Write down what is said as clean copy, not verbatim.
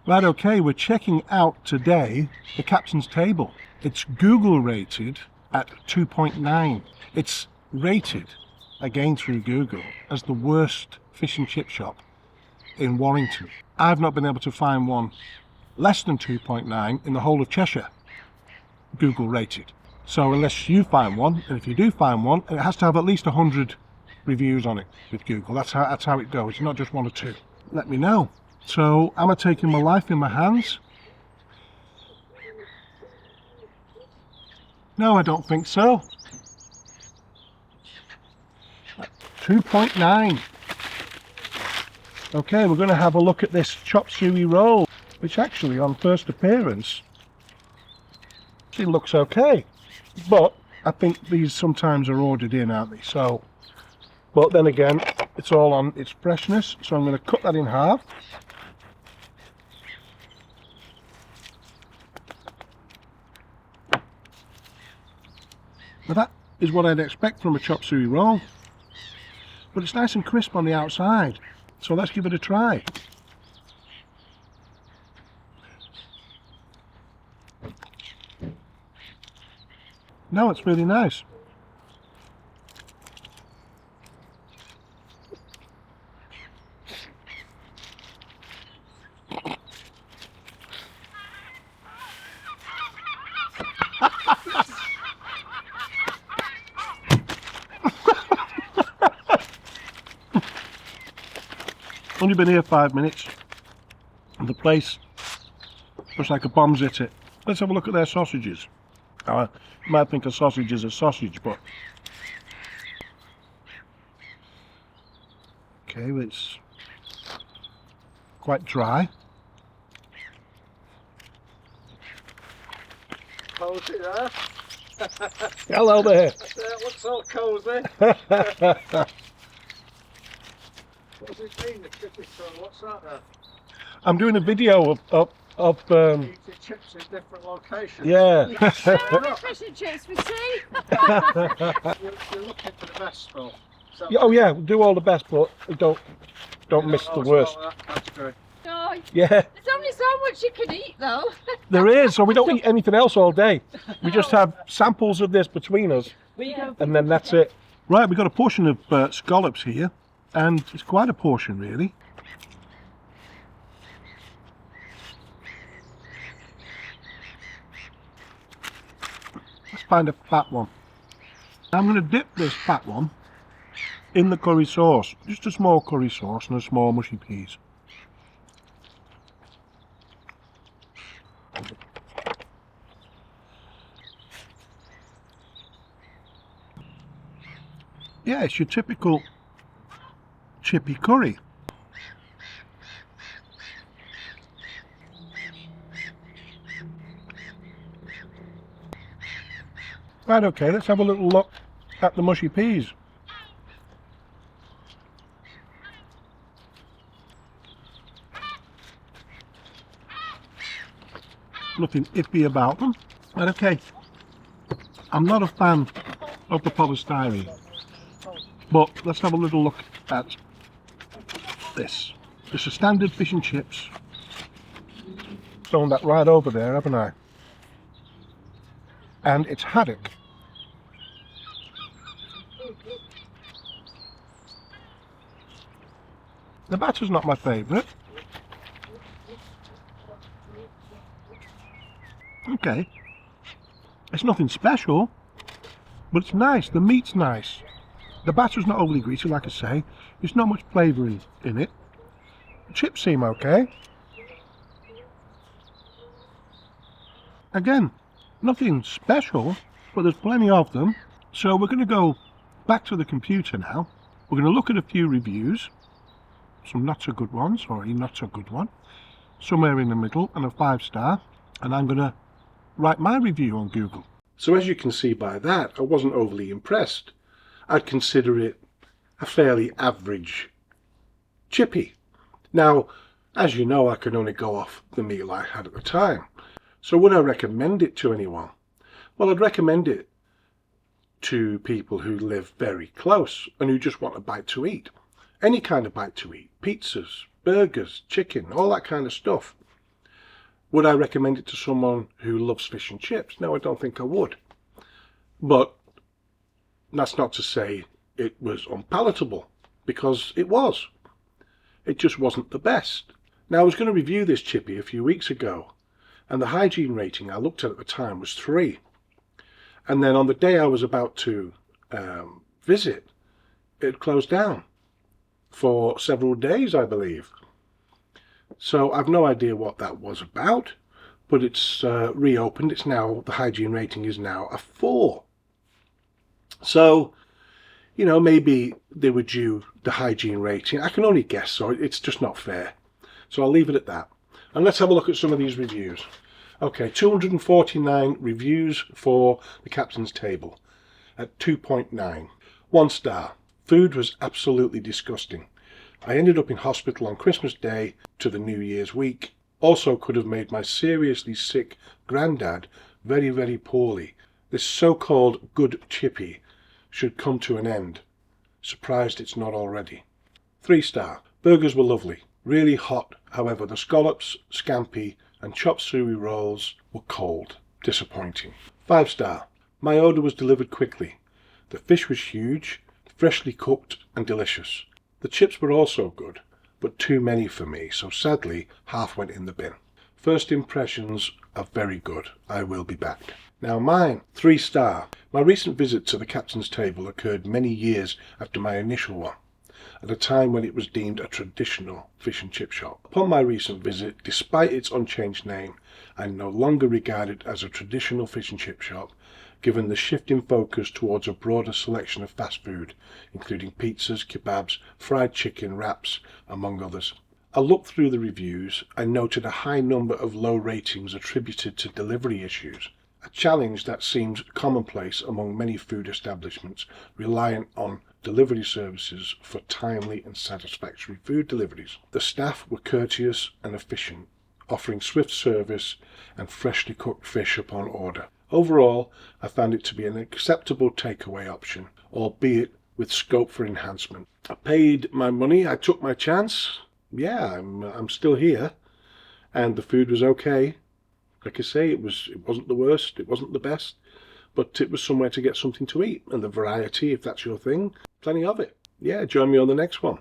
Right, okay, we're checking out today the captain's table. It's Google rated at 2.9. It's rated, again through Google, as the worst fish and chip shop in Warrington. I've not been able to find one less than 2.9 in the whole of Cheshire, Google rated. So unless you find one, and if you do find one, it has to have at least 100 reviews on it with Google. That's how it goes, not just one or two. Let me know. So am I taking my life in my hands? No, I don't think so. 2.9. Okay, we're going to have a look at this chopped suey roll, which actually on first appearance it looks okay, but I think these sometimes are ordered in, aren't they? So, but then again, it's all on its freshness, so I'm going to cut that in half. Now that is what I'd expect from a chop suey roll, but it's nice and crisp on the outside, so let's give it a try. No, it's really nice. Only been here 5 minutes and the place looks like a bomb's hit it. Let's have a look at their sausages. You might think a sausage is a sausage, but okay, well, it's quite dry. Cozy there. Hello there. It looks all cozy. What's it been, the Chippy Tour? What's that then? I'm doing a video of Eating chips in different locations. yeah. Fish and chips for tea. You're looking for the best stuff. Oh yeah, do all the best, but don't miss the worst. That category. No, Yeah, there's only so much you can eat though. there is. So we don't eat anything else all day. We just have samples of this between us, and then that's it. Right, we've got a portion of scallops here, and it's quite a portion really. Let's find a fat one. I'm going to dip this fat one in the curry sauce, just a small curry sauce and a small mushy peas. Yeah, it's your typical chippy curry. Right, okay, let's have a little look at the mushy peas. Nothing iffy about them. Right, okay, I'm not a fan of the polystyrene, but let's have a little look at this. It's a standard fish and chips. Thrown that right over there, haven't I? And it's haddock. The batter's not my favourite. Okay, it's nothing special, but it's nice. The meat's nice. The batter's not overly greasy, like I say. There's not much flavour in it. The chips seem okay. Again, nothing special, but there's plenty of them. So we're going to go back to the computer now. We're going to look at a few reviews, some not so good ones, or a not so good one, somewhere in the middle, and a 5-star, and I'm going to write my review on Google. So as you can see by that, I wasn't overly impressed. I'd consider it a fairly average chippy. Now, as you know, I can only go off the meal I had at the time. So would I recommend it to anyone? Well, I'd recommend it to people who live very close and who just want a bite to eat. Any kind of bite to eat. Pizzas, burgers, chicken, all that kind of stuff. Would I recommend it to someone who loves fish and chips? No, I don't think I would. But that's not to say it was unpalatable, because it was. It just wasn't the best. Now, I was going to review this chippy a few weeks ago, and the hygiene rating I looked at the time was 3. And then on the day I was about to visit, it closed down for several days, I believe. So I've no idea what that was about, but it's reopened. It's now, the hygiene rating is now a 4. So, you know, maybe they were due the hygiene rating. I can only guess, so it's just not fair. So I'll leave it at that. And let's have a look at some of these reviews. Okay, 249 reviews for the Captain's Table at 2.9. 1 star. Food was absolutely disgusting. I ended up in hospital on Christmas Day to the New Year's week. Also could have made my seriously sick granddad very, very poorly. This so-called good chippy should come to an end. Surprised it's not already. 3 star. Burgers were lovely. Really hot. However, the scallops, scampi and chopped suey rolls were cold. Disappointing. 5 star. My order was delivered quickly. The fish was huge, freshly cooked and delicious. The chips were also good, but too many for me, so sadly half went in the bin. First impressions are very good. I will be back. Now mine, 3 star. My recent visit to the Captain's Table occurred many years after my initial one, at a time when it was deemed a traditional fish and chip shop. Upon my recent visit, despite its unchanged name, I no longer regard it as a traditional fish and chip shop, given the shift in focus towards a broader selection of fast food, including pizzas, kebabs, fried chicken, wraps, among others. I looked through the reviews and noted a high number of low ratings attributed to delivery issues, a challenge that seems commonplace among many food establishments reliant on delivery services for timely and satisfactory food deliveries. The staff were courteous and efficient, offering swift service and freshly cooked fish upon order. Overall, I found it to be an acceptable takeaway option, albeit with scope for enhancement. I paid my money, I took my chance. Yeah, I'm still here, and the food was okay. Like I say, it wasn't the worst, it wasn't the best, but it was somewhere to get something to eat, and the variety, if that's your thing, plenty of it. Yeah, join me on the next one.